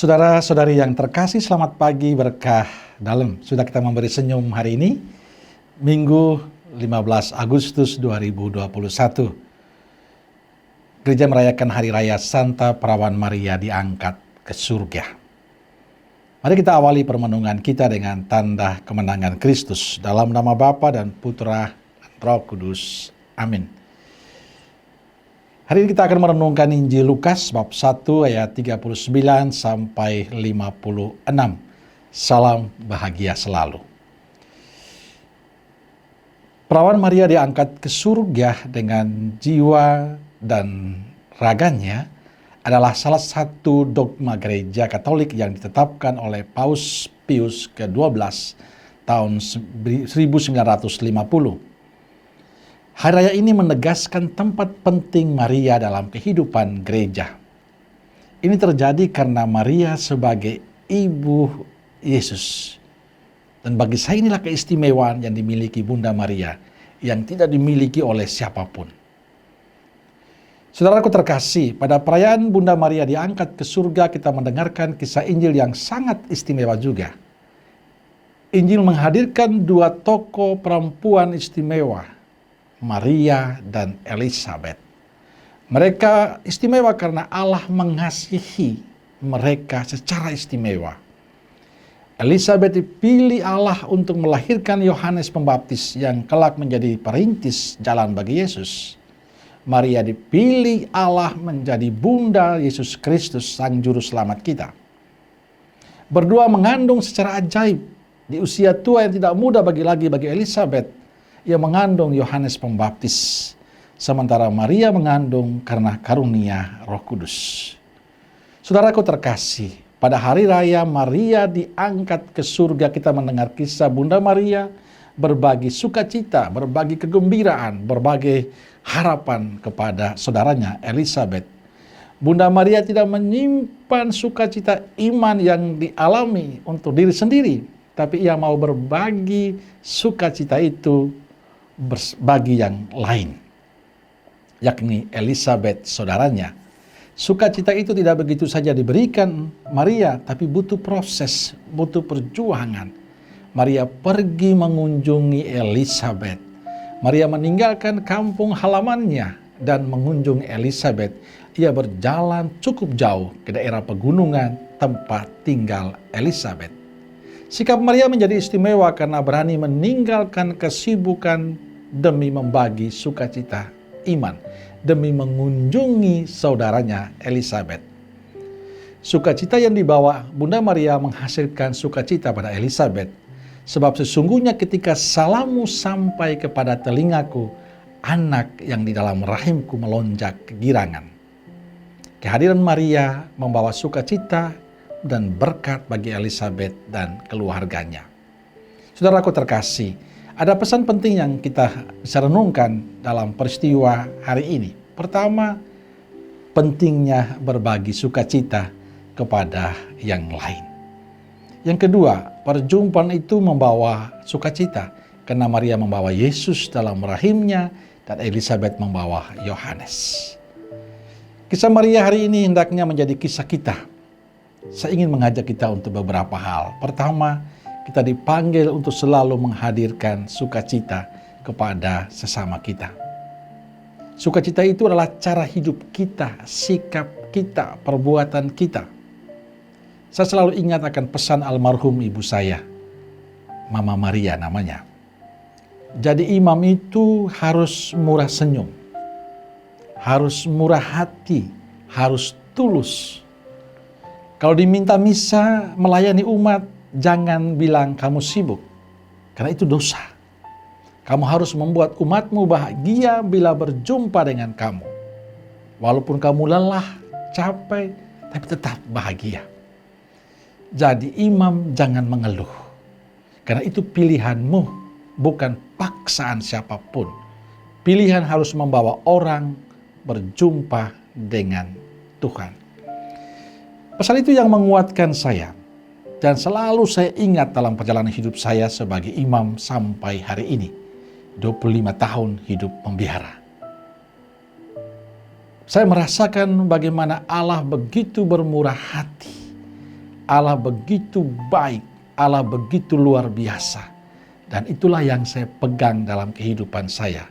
Saudara-saudari yang terkasih, selamat pagi berkah dalam. Sudah kita memberi senyum hari ini, Minggu 15 Agustus 2021. Gereja merayakan Hari Raya Santa Perawan Maria diangkat ke surga. Mari kita awali permenungan kita dengan tanda kemenangan Kristus. Dalam nama Bapa dan Putra dan Roh Kudus. Amin. Hari ini kita akan merenungkan Injil Lukas bab 1 ayat 39 sampai 56. Salam bahagia selalu. Perawan Maria diangkat ke surga dengan jiwa dan raganya adalah salah satu dogma gereja Katolik yang ditetapkan oleh Paus Pius ke-12 tahun 1950. Hari raya ini menegaskan tempat penting Maria dalam kehidupan gereja. Ini terjadi karena Maria sebagai ibu Yesus. Dan bagi saya inilah keistimewaan yang dimiliki Bunda Maria yang tidak dimiliki oleh siapapun. Saudaraku terkasih, pada perayaan Bunda Maria diangkat ke surga kita mendengarkan kisah Injil yang sangat istimewa juga. Injil menghadirkan dua tokoh perempuan istimewa, Maria dan Elizabeth. Mereka istimewa karena Allah mengasihi mereka secara istimewa. Elizabeth dipilih Allah untuk melahirkan Yohanes Pembaptis yang kelak menjadi perintis jalan bagi Yesus. Maria dipilih Allah menjadi Bunda Yesus Kristus, Sang Juru Selamat kita. Berdua mengandung secara ajaib di usia tua yang tidak muda bagi Elizabeth. Ia mengandung Yohanes Pembaptis, sementara Maria mengandung karena karunia Roh Kudus. Saudaraku terkasih, pada hari raya Maria diangkat ke surga, kita mendengar kisah Bunda Maria berbagi sukacita, berbagi kegembiraan, berbagi harapan kepada saudaranya Elizabeth. Bunda Maria tidak menyimpan sukacita iman yang dialami untuk diri sendiri, tapi ia mau berbagi sukacita itu bagi yang lain, yakni Elizabeth saudaranya. Sukacita itu tidak begitu saja diberikan Maria, tapi butuh proses, butuh perjuangan. Maria pergi mengunjungi Elizabeth. Maria meninggalkan kampung halamannya dan mengunjungi Elizabeth. Ia berjalan cukup jauh ke daerah pegunungan tempat tinggal Elizabeth. Sikap Maria menjadi istimewa karena berani meninggalkan kesibukan demi membagi sukacita iman, demi mengunjungi saudaranya Elizabeth. Sukacita yang dibawa Bunda Maria menghasilkan sukacita pada Elizabeth, sebab sesungguhnya ketika salammu sampai kepada telingaku, anak yang di dalam rahimku melonjak kegirangan. Kehadiran Maria membawa sukacita dan berkat bagi Elizabeth dan keluarganya. Saudaraku terkasih, ada pesan penting yang kita bisa renungkan dalam peristiwa hari ini. Pertama, pentingnya berbagi sukacita kepada yang lain. Yang kedua, perjumpaan itu membawa sukacita karena Maria membawa Yesus dalam rahimnya dan Elizabeth membawa Yohanes. Kisah Maria hari ini hendaknya menjadi kisah kita. Saya ingin mengajak kita untuk beberapa hal. Pertama, kita dipanggil untuk selalu menghadirkan sukacita kepada sesama kita. Sukacita itu adalah cara hidup kita, sikap kita, perbuatan kita. Saya selalu ingat akan pesan almarhum ibu saya, Mama Maria namanya. Jadi imam itu harus murah senyum, harus murah hati, harus tulus. Kalau diminta misa melayani umat, jangan bilang kamu sibuk, karena itu dosa. Kamu harus membuat umatmu bahagia bila berjumpa dengan kamu. Walaupun kamu lelah, capek, tapi tetap bahagia. Jadi imam jangan mengeluh, karena itu pilihanmu, bukan paksaan siapapun. Pilihan harus membawa orang berjumpa dengan Tuhan. Pesan itu yang menguatkan saya. Dan selalu saya ingat dalam perjalanan hidup saya sebagai imam sampai hari ini. 25 tahun hidup membiara. Saya merasakan bagaimana Allah begitu bermurah hati Allah begitu baik, Allah begitu luar biasa. Dan itulah yang saya pegang dalam kehidupan saya.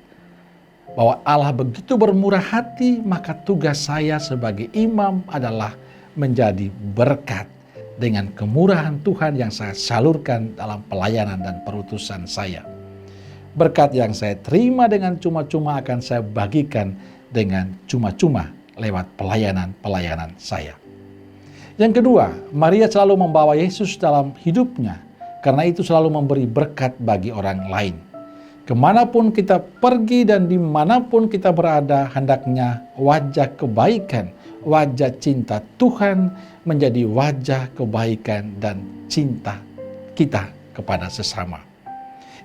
Bahwa Allah begitu bermurah hati, maka tugas saya sebagai imam adalah menjadi berkat dengan kemurahan Tuhan yang saya salurkan dalam pelayanan dan perutusan saya. Berkat yang saya terima dengan cuma-cuma akan saya bagikan dengan cuma-cuma lewat pelayanan-pelayanan saya. Yang kedua, Maria selalu membawa Yesus dalam hidupnya, karena itu selalu memberi berkat bagi orang lain. Kemanapun kita pergi dan dimanapun kita berada, hendaknya wajah kebaikan, wajah cinta Tuhan menjadi wajah kebaikan dan cinta kita kepada sesama.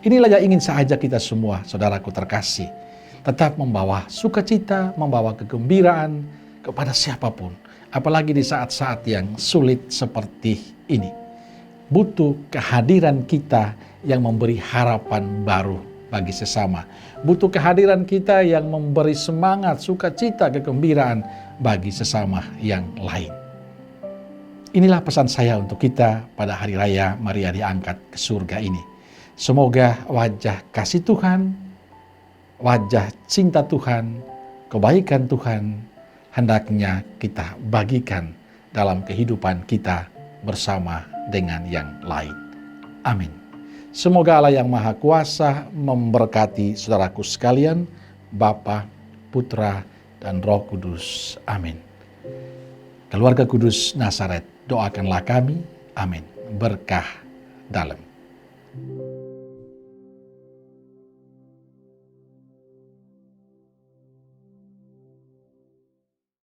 Inilah yang ingin saya ajak kita semua, saudaraku terkasih, tetap membawa sukacita, membawa kegembiraan kepada siapapun, apalagi di saat-saat yang sulit seperti ini. Butuh kehadiran kita yang memberi harapan baru bagi sesama. Butuh kehadiran kita yang memberi semangat, sukacita, kegembiraan bagi sesama yang lain. Inilah pesan saya untuk kita pada hari raya Maria diangkat ke surga ini. Semoga wajah kasih Tuhan, wajah cinta Tuhan, kebaikan Tuhan hendaknya kita bagikan dalam kehidupan kita bersama dengan yang lain. Amin. Semoga Allah yang Maha Kuasa memberkati saudaraku sekalian, Bapa, Putra, dan Roh Kudus. Amin. Keluarga Kudus Nazaret, doakanlah kami. Amin. Berkah dalam.